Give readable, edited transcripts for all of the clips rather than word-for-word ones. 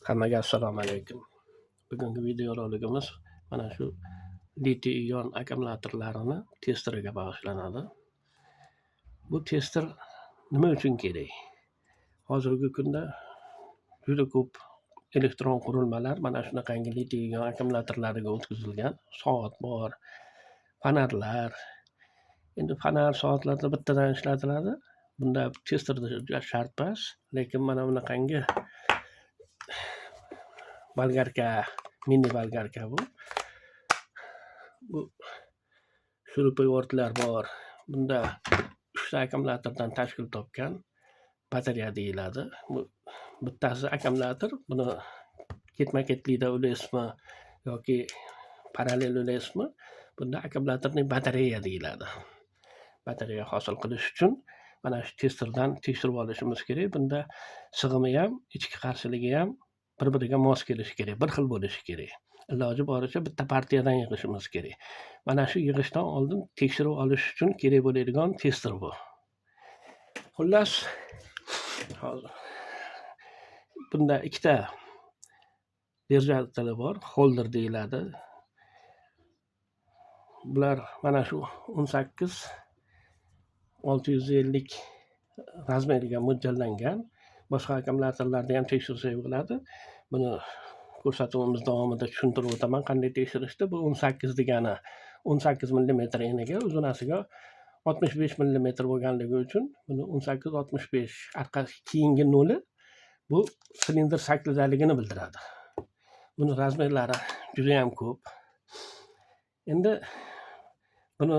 Hammaga assalomu alaykum. Bugungi videorolikimiz mana shu litiy-ion akkumulyatorlarini testeriga bag'ishlanadi. Bu tester nima uchun kerak? Hozirgi kunda juda ko'p elektron qurilmalar mana shunaqangi litiy-ion akkumulyatorlariga o'tkazilgan. Soat bor, fonarlar. Endi fonar, soatlarda bittadan ishlatiladi. Bunda testerda shart emas, lekin mana bunaqangi bolgarka, mini bolgarka bu. Bu shurupivyortlar bor. Bunda 3 ta akkumulyatordan tashkil topgan batareya deyiladi. Bu bittasi akkumulyator, buni ketma-ketlikda ulasizmi yoki parallel ulasizmi? Bunda akkumulyatorning batareya deyiladi. Batareya hosil qilish uchun mana shu testerdan tekshirib olishimiz kerak. Bunda sig'imi ham, ichki qarshiligi ham bir-biriga mos kelishi kerak, bir xil bo'lishi kerak. Iloji boricha bitta partiyadan yig'ishimiz kerak. Mana shu yig'ishdan oldin tekshirib olish uchun kerak bo'ladigan tester bu. Xullas, hozir bunda ikkita держатель bor, holder deyiladi. Bular mana shu 18-650 razmeriga mo'ljallangan. Boshqa akkumulyatorlarda ham tekshirsak bo'ladi. Buni ko'rsatuvimiz davomida tushuntirib o'taman qanday tekshirishni. Bu 18 degani 18 mm eniga, uzunasiga 65 mm bo'lganligi uchun buni 18-65 orqa keyingi noli bu silindr shakldaligini bildiradi. Buni razmerlari juda ham ko'p. Endi buni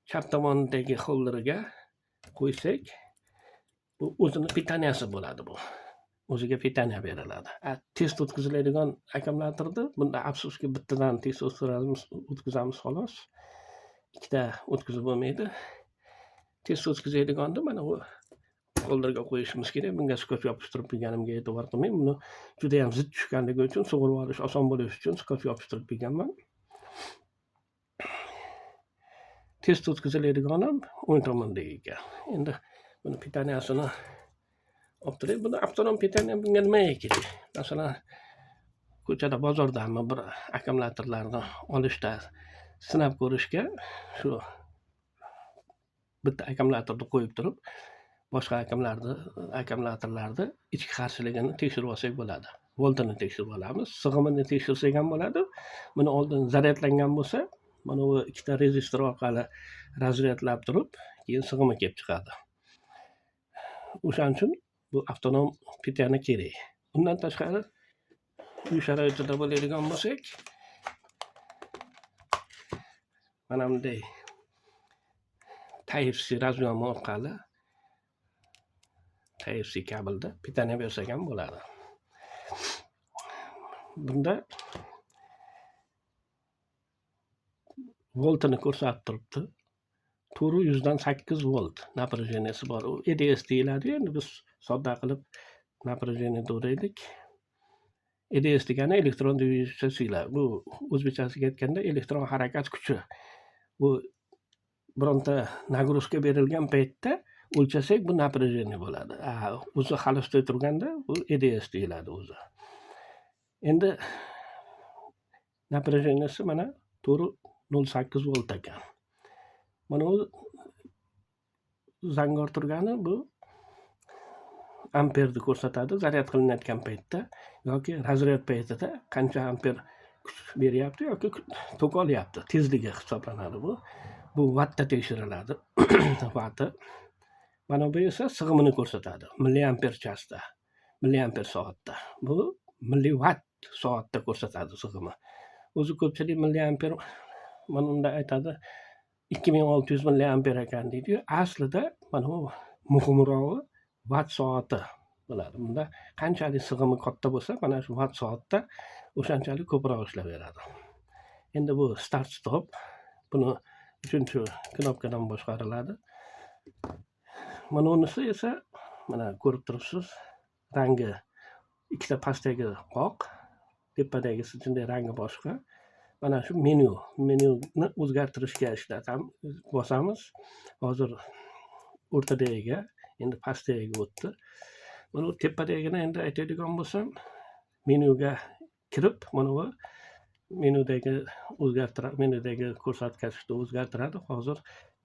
chap tomonidagi holderiga qo'ysak, bu o'zini pitaniyasi bo'ladi bu. O'ziga pitaniya beriladi. Test o'tkaziladigan akkumulyatorda bunda afsuski bittadan test o'tkazamiz xolos. Ikkita o'tkazib bo'lmaydi. Test o'tkazadiganida mana bu holderga qo'yishimiz kerak. Bunga skotch yopishtirib qo'yganimga e'tibor qilmang. Buni juda ham zid tushganligi uchun, sug'urib olish oson bo'lishi uchun skotch yopishtirib qo'yganman. Test o'tkaziladigan ham o'ng tomonda ekan. Endi buni pitaniyasini olib turib, buni avtonom pitaniya bunga nimaga kerak? Masalan, ko'chada, bozorda hamma bir akkumulyatorlarni olishda, sinab ko'rishga shu bitta akkumulyatorni qo'yib turib, boshqa akkumulyatorlarni ichki qarshiligini tekshirib olsak bo'ladi. Voltini tekshirib olamiz, sig'imini tekshirsak ham bo'ladi. Buni oldin zaryadlangan bo'lsa, mana bu ikkita rezistor orqali razryadlab turib, keyin sig'imi kelib chiqadi. O'shaning uchun bu avtonom pitaniya kerak. Bundan tashqari uy sharoitida bo'ladigan bo'lsak, mana bunday Type-C razyomi orqali Type-C kabelda pitaniya bersak ham bo'ladi. Bunda voltini ko'rsatib turibdi. 400 volt naprojeniyasi bor. U EDS deyiladi. Endi biz sodda qilib naprojeniya deydik. EDS degani elektron движущая sila. Bu o'zbekchasiga aytganda elektron harakat kuchi. Bu bironta nagruzka berilgan paytda o'lchasak bu naprojeniya bo'ladi. O'zi xalosda turganda bu EDS deyiladi o'zi. Endi naprojeniyasi mana 408 volt ekan. Mana u zangor turgani bu amperni ko'rsatadi. Zaryad qilinayotgan paytda yoki razryad paytida qancha amper kuch beryapti yoki tok olyapti, tezligi hisoblanadi bu. Bu vattda tekshiriladi. Vatti. Mana bu esa sig'imini ko'rsatadi. Milliamper chasda, milliamper soatda. Bu milliwatt soatda ko'rsatadi sig'imi. O'zi ko'pchilik milliamper mana unda aytadi 2600 milliamper ekan deydi. Aslida mana bu muhimrog'i watt soati bo'ladi. Bunda qanchalik sig'imi katta bo'lsa, mana shu watt soatda o'shanchalik ko'proq ishlayveradi. Endi bu start stop, buni 3-knopkadan boshqariladi. Mana unisi esa mana ko'rib turibsiz, rangi ikkita pastdagi oq, tepadagisi shunday rangi boshqa. Mana shu menyuni o'zgartirishga bosamiz. Hozir o'rtadagiga, endi pastdagiga o'tdi. Buni tepadagini endi aytadigan bo'lsam, menyuga kirib, mana bu menudagi menudagi ko'rsatkichni o'zgartiradi. Hozir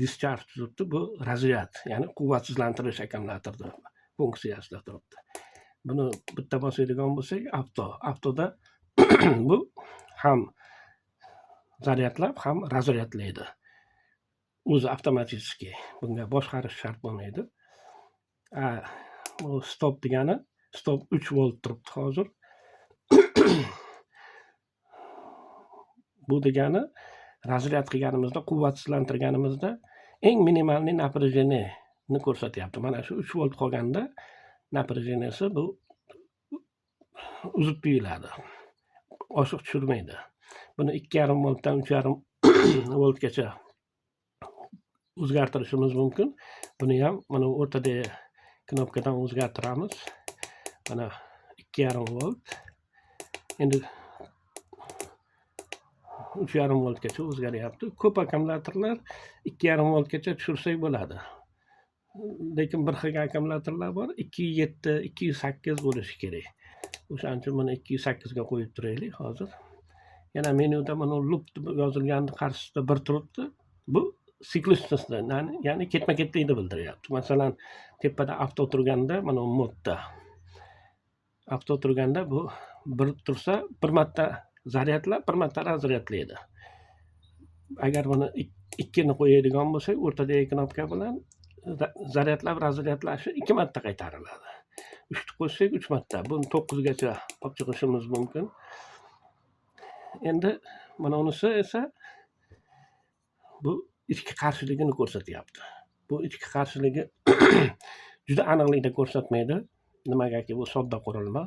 discharge turibdi. Bu razryad, ya'ni quvvatsizlantirish akkumulyatorda funksiyasida turibdi. Buni bitta bosadigan bo'lsak, avtoda bu ham zaryadlab, ham razryadlaydi. O'zi avtomatik. Bunga boshqarish shart bo'lmaydi. Bu stop degani, stop 3 volt turibdi hozir. Bu degani razryad qilganimizda, quvvatsizlantirganimizda eng minimalniy naprejenieni ko'rsatyapti. Mana shu 3 volt qolganda naprejeniyasi bu uzib tuyuladi. Oshiq tushirmaydi. Buni 2,5 voltdan 3,5 voltgacha o'zgartirishimiz mumkin. Buni ham mana o'rtadagi knopkadan o'zgartiramiz. Mana 2,5 volt. Endi 3,5 voltgacha o'zgaryapti. Ko'p akkumulyatorlar 2,5 voltgacha tushirsak bo'ladi. Lekin bir xil akkumulyatorlar bor, 207, 208 bo'lishi kerak. O'shaning uchun buni 208 ga qo'yib turaylik hozir. Yana menyuda mana loop yozilgani qarshisida bir turibdi. Bu siklisni, ya'ni ketma-ketlikni bildiryapti. Masalan, tepada avto turganda, mana modda avto turganda bu bir tursa, bir marta zaryadlab, bir marta razryadlaydi. Agar buni 2 ni qo'yadigan bo'lsak, o'rtadagi knopka bilan zaryadlab, razryadlashi 2 marta qaytariladi. 3 ni qo'ysak 3 marta. Buni 9 gacha olib chiqishimiz mumkin. Endi mana unisi esa bu ichki qarshiligini ko'rsatyapti. Bu ichki qarshiligi juda aniqlikda ko'rsatmaydi. Nimagaki bu sodda qurilma.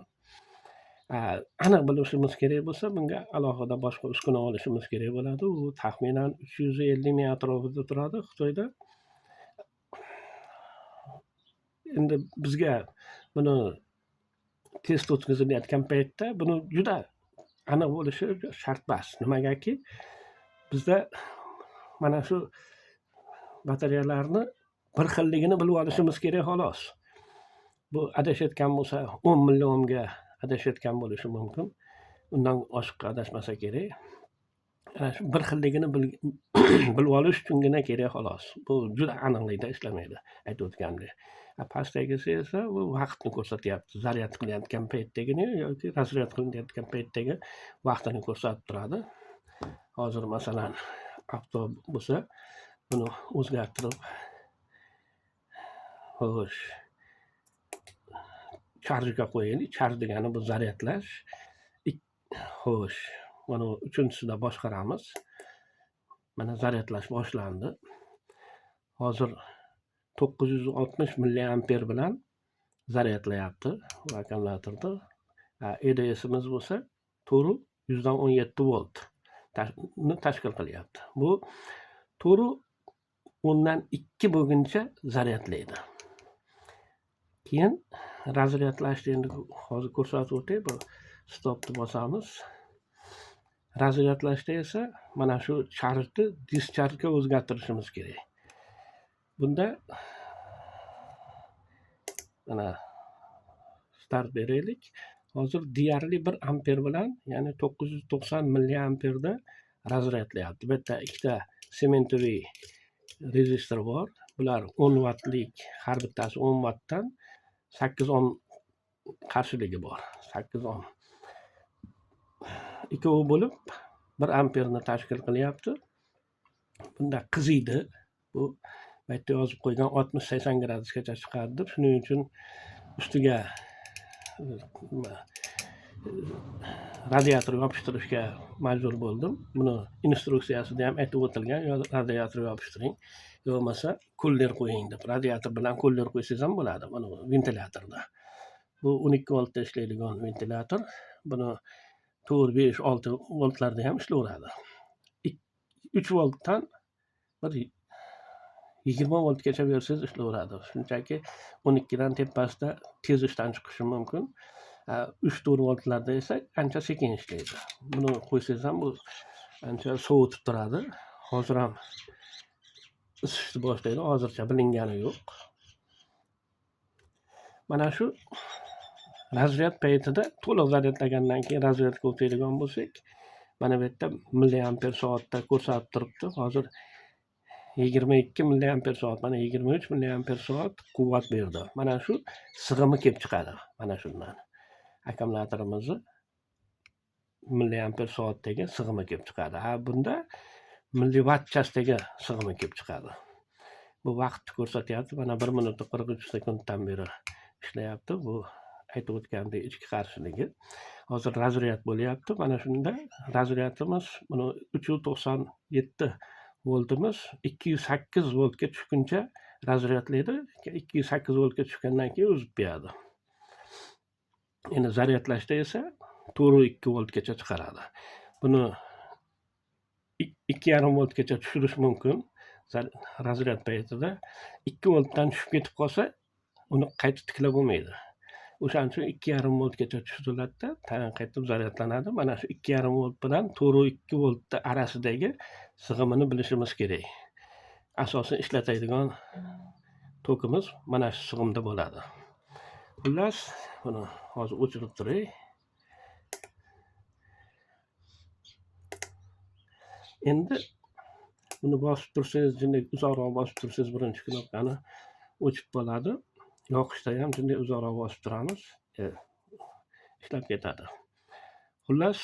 Aniq bilishimiz kerak bo'lsa, bunga alohida boshqa uskuna olishimiz kerak bo'ladi. U taxminan 350 ming atrofida turadi Xitoyda. Endi bizga buni test o'tkazilayotgan paytda buni juda aniq bo'lishi shart emas. Nimagaki bizda mana shu batareyalarni bir xilligini bilib olishimiz kerak xolos. Bu adashayotgan bo'lsa 10 millionga adashayotgan bo'lishi mumkin. Undan oshiq adashmasa kerak. Ana shu bir xilligini bilib olish uchungina kerak xolos. Bu juda aniqlikda ishlamaydi, aytib o'tgandek. Pastdagisi esa bu vaqtni ko'rsatyapti. Zaryad qilayotgan paytdagini yoki razryad qilayotgan paytdagi vaqtini ko'rsatib turadi. Hozir masalan avto bo'lsa, buni o'zgartirib, xo'sh, charjga qo'yaylik. Charj degani bu zaryadlash. Xo'sh, mana uchinchisida boshqaramiz. Mana zaryadlash boshlandi. Hozir 960 milliamper bilan zaryadlayapti bu akkumulyatorda. EDSimiz bo'lsa, to'g'ri 117 volt tashkil qilyapti. Bu to'g'ri 10dan 2 bo'lguncha zaryadlaydi. Keyin razryadlashni endi hozir ko'rsatib o'tay. Bu stopni bosamiz. Razryadlashda esa mana shu charjni discharjga o'zgartirishimiz kerak. Bunda mana start beraylik. Hozir deyarli 1 amper bilan, ya'ni 990 milliamperda razryadlayapti. Bu yerda ikkita sementoviy rezistor bor. Bular 10 wattlik, har bittasi 10 wattdan 8 ohm qarshiligi bor. 8 ohm. Ikkovi bo'lib 1 amperni tashkil qilyapti. Bunda qiziydi. Bu yerda yozib qo'ygan 60-80 gradusgacha chiqadi deb, shuning uchun ustiga radiator yopishtirishga majbur bo'ldim. Buni instruksiyasida ham aytib o'tilgan, radiator yopishtiring, yo'qmasa kuller qo'ying deb. Radiator bilan kuller qo'ysangiz ham bo'ladi, mana ventilyatorda. Bu 12 voltda ishlaydigan ventilyator. Buni 4, 5, 6 voltlarda ham ishlayveradi. 3 voltdan bir 20 voltgacha bersangiz ishlayveradi. Shunchaki 12 dan tepasida tez ishdan chiqishi mumkin. 3-4 voltlarda esa ancha sekin ishlaydi. Buni qo'ysangiz ham bu ancha sovutib turadi. Hozir ham isishni boshlaydi. Hozircha bilingani yo'q. Mana shu razryad paytida to'liq zaryadlagandan keyin razryadga o'tadigan bo'lsak, mana bu yerda milliamper soatda ko'rsatib turibdi. Hozir 22 milliamper soat, mana 23 milliamper soat quvvat berdi. Mana shu sig'imi kelib chiqadi. Mana shundan akkumulyatorimizni milliamper soatdagi sig'imi kelib chiqadi. Ha, bunda millivattchasidagi sig'imi kelib chiqadi. Bu vaqtni ko'rsatyapti. Mana 1 minut 43 sekunddan beri ishlayapti. Bu aytib o'tgandek ichki qarshiligi. Hozir razryad bo'lyapti. Mana shunda razryadimiz buni 397 voltimiz 208 voltga tushguncha razryadlaydi. 208 voltga tushgandan keyin uzib beradi. Endi zaryadlashda esa 4.2 voltgacha chiqaradi. Buni 2.5 voltgacha tushirish mumkin. Razryad paytida 2 voltdan tushib ketib qolsa, uni qayta tiklab bo'lmaydi. O'shaning uchun 2.5 voltgacha tushiriladi-da, qaytib zaryadlanadi. Mana shu 2.5 volt bilan 4.2 volt arasidagi sig'imini bilishimiz kerak. Asosan ishlatadigan tokimiz mana shu sig'imda bo'ladi. Xullas, buni hozir o'chirib turay. Endi buni bosib tursangiz, jinday uzoqroq bosib tursangiz, birinchi knopkani o'chib qoladi. Yoqishda ham jinday uzoqroq bosib turamiz, ishlab ketadi. Xullas,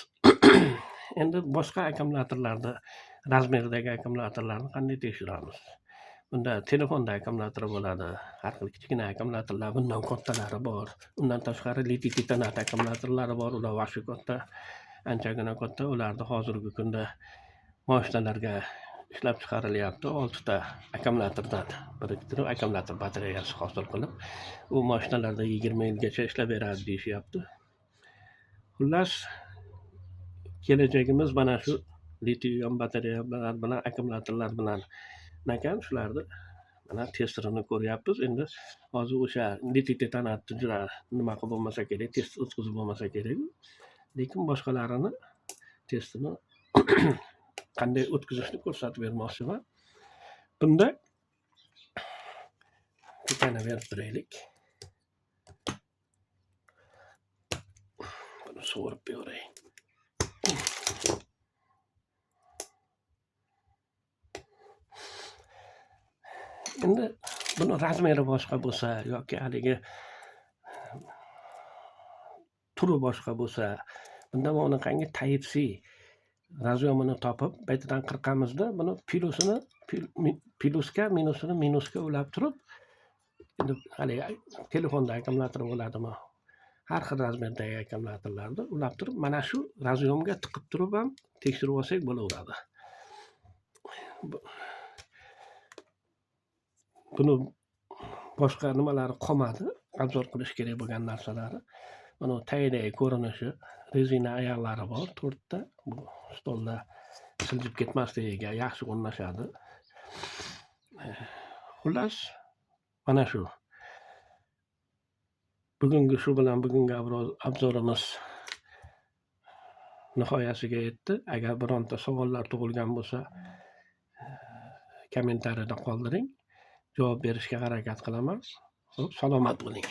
endi boshqa akkumulyatorlarda, razmerdagi akkumulyatorlarni qanday tekshiramiz? Bunda telefonda akkumulyator bo'ladi, har xil kichkina akkumulyatorlar, bundan kattalari bor. Undan tashqari litiy titanat akkumulyatorlari bor, ular vaqti katta, anchagina katta. Ularni hozirgi kunda mashinalarga ishlab chiqarilyapti. 6 ta akkumulyatordan biriktirib, akkumulyator batareyasi hosil qilib, u mashinalarda 20 yilgacha ishlab beradi deyishyapti. Xullas, kelajagimiz mana shu litiy-ion batareyalar bilan, akkumulyatorlar bilan ekan. Shularni mana testerini ko'ryapmiz. Endi hozir o'sha litiy titanatni juda nima qilib bo'lmasa kerak, test o'tkazib bo'lmasa kerak. Lekin boshqalarini testini qanday o'tkazishni ko'rsatib bermoqchiman. Bunda bitani berib turaylik. Buni sug'urib beray. Endi buni razmeri boshqa bo'lsa yoki haligi turi boshqa bo'lsa, bunda bunaqangi Type-C raz'yomini topib, baytidan qirqamizda, buni plusga, minusga ulab turib, endi haligi telefonda akkumulyator bo'ladimi? Har xil razmerdagi akkumulyatorlarni ulab turib, mana shu raz'yomga tiqib turib ham tekshirib olsak bo'laveradi. Buni boshqa nimalari qolmadi, obzor qilish kerak bo'lgan narsalari. Mana tagidagi ko'rinishi, rezina oyoqlari bor, 4 ta. Bu stolda siljib ketmasligiga yaxshi o'rnashadi. Xullas, mana shu. Bugungi obzorimiz nihoyasiga yetdi. Agar bironta savollar tug'ilgan bo'lsa, kommentariyada qoldiring. Javob berishga harakat qilaman. Xo'p, salomat bo'ling.